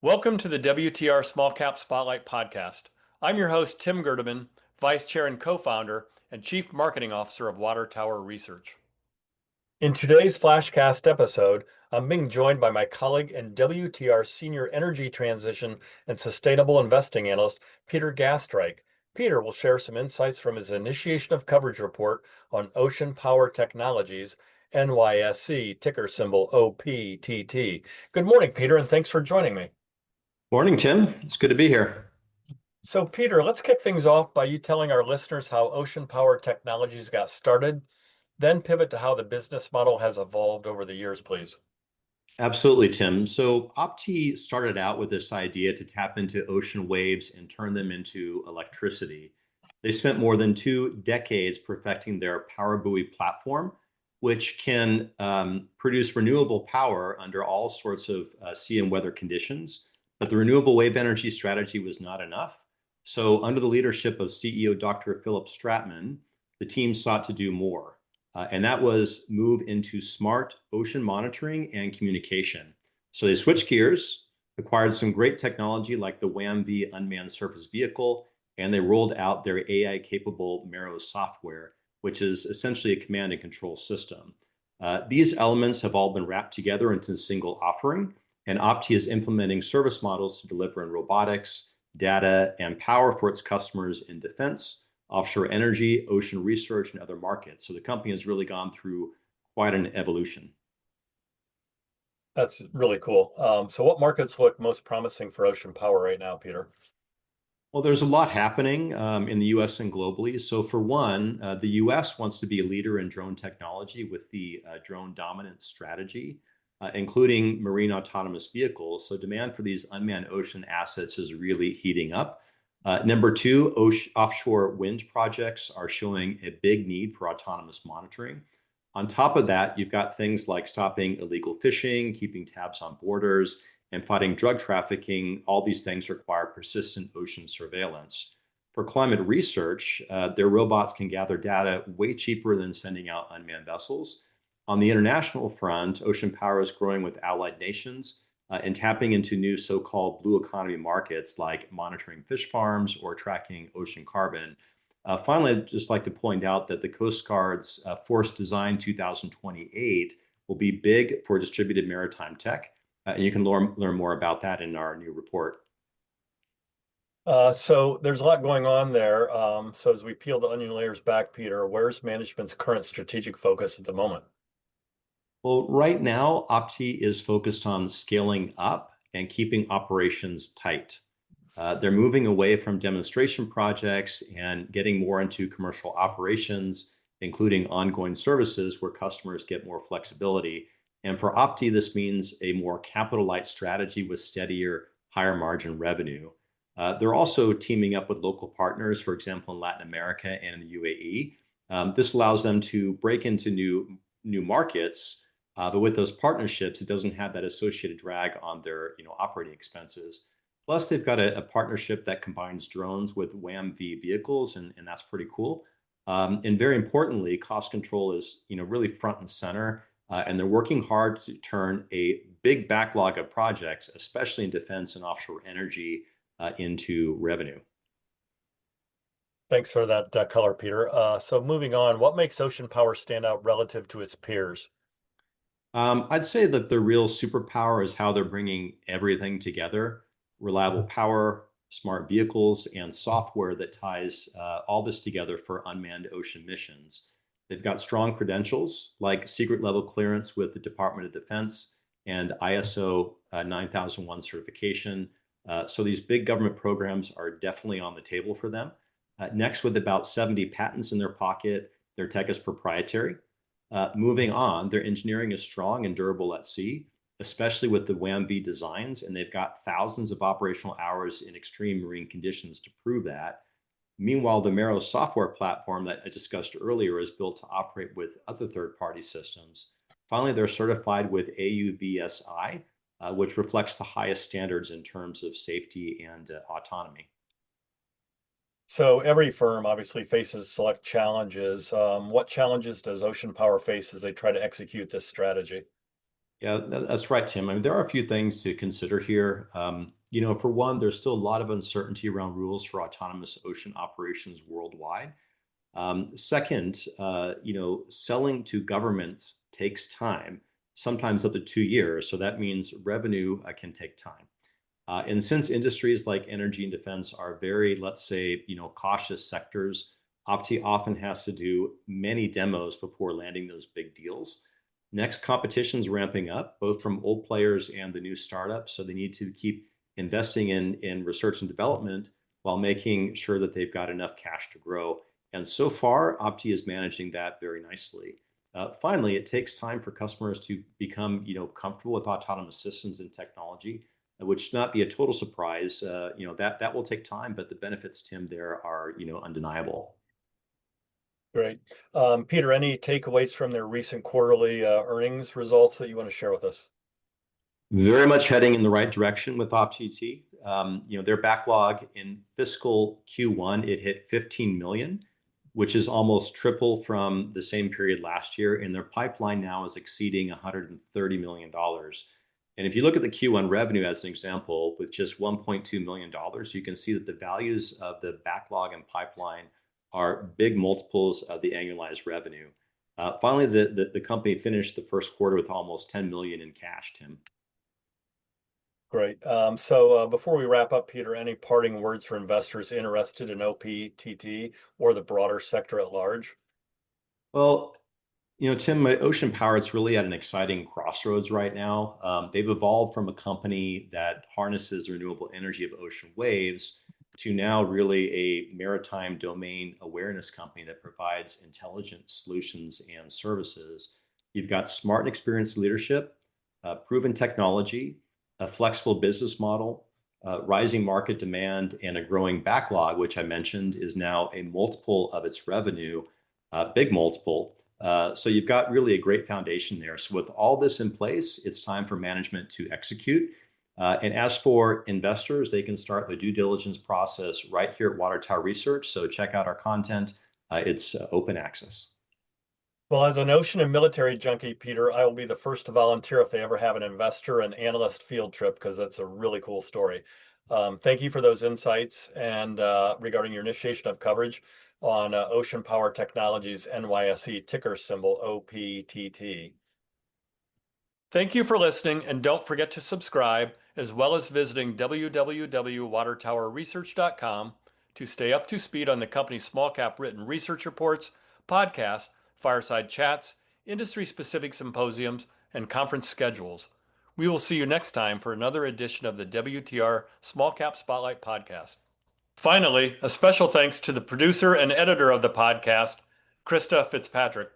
Welcome to the WTR Small-Cap Spotlight Podcast. I'm your host, Tim Gerdeman, Vice Chair and Co-founder and Chief Marketing Officer of Water Tower Research. In today's Flashcast episode, I'm being joined by my colleague and WTR Senior Energy Transition and Sustainable Investing Analyst, Peter Gastreich. Peter will share some insights from his initiation of coverage report on Ocean Power Technologies, NYSE, ticker symbol OPTT. Good morning, Peter, and thanks for joining me. Morning, Tim. It's good to be here. So, Peter, let's kick things off by you telling our listeners how Ocean Power Technologies got started, then pivot to how the business model has evolved over the years, please. Absolutely, Tim. So OPTT started out with this idea to tap into ocean waves and turn them into electricity. They spent more than 2 decades perfecting their power buoy platform, which can produce renewable power under all sorts of sea and weather conditions. But the renewable wave energy strategy was not enough. So under the leadership of CEO Dr. Philip Stratman, the team sought to do more. And that was move into smart ocean monitoring and communication. So they switched gears, acquired some great technology like the WAM-V unmanned surface vehicle, and they rolled out their AI-capable Mero software, which is essentially a command and control system. These elements have all been wrapped together into a single offering, and OPTT is implementing service models to deliver in robotics, data, and power for its customers in defense, offshore energy, ocean research, and other markets. So the company has really gone through quite an evolution. That's really cool. So what markets look most promising for ocean power right now, Peter? Well, there's a lot happening in the US and globally. So for one, the US wants to be a leader in drone technology with the drone dominant strategy, including marine autonomous vehicles. So demand for these unmanned ocean assets is really heating up. Number two, offshore wind projects are showing a big need for autonomous monitoring. On top of that, you've got things like stopping illegal fishing, keeping tabs on borders, and fighting drug trafficking. All these things require persistent ocean surveillance. For climate research, their robots can gather data way cheaper than sending out unmanned vessels. On the international front, ocean power is growing with allied nations and tapping into new so-called blue economy markets like monitoring fish farms or tracking ocean carbon. Finally, I'd just like to point out that the Coast Guard's Force Design 2028 will be big for distributed maritime tech. And you can learn more about that in our new report. So there's a lot going on there. So as we peel the onion layers back, Peter, where's management's current strategic focus at the moment? Well, right now, OPTT is focused on scaling up and keeping operations tight. They're moving away from demonstration projects and getting more into commercial operations, including ongoing services where customers get more flexibility. And for OPTT, this means a more capital light strategy with steadier, higher margin revenue. They're also teaming up with local partners, for example, in Latin America and in the UAE. This allows them to break into new markets. But with those partnerships, it doesn't have that associated drag on their operating expenses. Plus, they've got a partnership that combines drones with WAM-V vehicles, and that's pretty cool. And very importantly, cost control is really front and center, and they're working hard to turn a big backlog of projects, especially in defense and offshore energy, into revenue. Thanks for that color, Peter. So moving on, what makes ocean power stand out relative to its peers? I'd say that the real superpower is how they're bringing everything together: reliable power, smart vehicles, and software that ties all this together for unmanned ocean missions. They've got strong credentials like secret level clearance with the Department of Defense and ISO 9001 certification. So these big government programs are definitely on the table for them. Next, with about 70 patents in their pocket, their tech is proprietary. Moving on, their engineering is strong and durable at sea, especially with the WAM-V designs, and they've got thousands of operational hours in extreme marine conditions to prove that. Meanwhile, the Mero software platform that I discussed earlier is built to operate with other third-party systems. Finally, they're certified with AUVSI, which reflects the highest standards in terms of safety and autonomy. So every firm obviously faces select challenges. What challenges does Ocean Power face as they try to execute this strategy? Yeah, that's right, Tim. I mean, there are a few things to consider here. For one, there's still a lot of uncertainty around rules for autonomous ocean operations worldwide. Second, selling to governments takes time, sometimes up to 2 years. So that means revenue can take time. And since industries like energy and defense are very, let's say, cautious sectors, Opti often has to do many demos before landing those big deals. Next, competition's ramping up, both from old players and the new startups. So they need to keep investing in research and development while making sure that they've got enough cash to grow. And so far, Opti is managing that very nicely. Finally, it takes time for customers to become, comfortable with autonomous systems and technology, which should not be a total surprise. That will take time, but the benefits, Tim, there are, undeniable. Great. Peter, any takeaways from their recent quarterly earnings results that you want to share with us? Very much heading in the right direction with OPTT. Their backlog in fiscal Q1, it hit 15 million, which is almost triple from the same period last year. And their pipeline now is exceeding $130 million. And if you look at the Q1 revenue as an example, with just $1.2 million, you can see that the values of the backlog and pipeline are big multiples of the annualized revenue. Finally, the company finished the first quarter with almost 10 million in cash, Tim. Great. So before we wrap up, Peter, any parting words for investors interested in OPTT or the broader sector at large? Well, Tim, Ocean Power, it's really at an exciting crossroads right now. They've evolved from a company that harnesses the renewable energy of ocean waves to now really a maritime domain awareness company that provides intelligent solutions and services. You've got smart and experienced leadership, proven technology, a flexible business model, rising market demand, and a growing backlog, which I mentioned is now a multiple of its revenue, big multiple. So you've got really a great foundation there. So with all this in place, it's time for management to execute. And as for investors, they can start the due diligence process right here at Water Tower Research. So check out our content. It's open access. Well, as an ocean and military junkie, Peter, I will be the first to volunteer if they ever have an investor and analyst field trip, because that's a really cool story. Thank you for those insights and regarding your initiation of coverage on Ocean Power Technologies NYSE ticker symbol OPTT. Thank you for listening, and don't forget to subscribe, as well as visiting www.watertowerresearch.com to stay up to speed on the company's small cap written research reports, podcasts, fireside chats, industry-specific symposiums, and conference schedules. We will see you next time for another edition of the WTR Small-Cap Spotlight Podcast. Finally, a special thanks to the producer and editor of the podcast, Krista Fitzpatrick.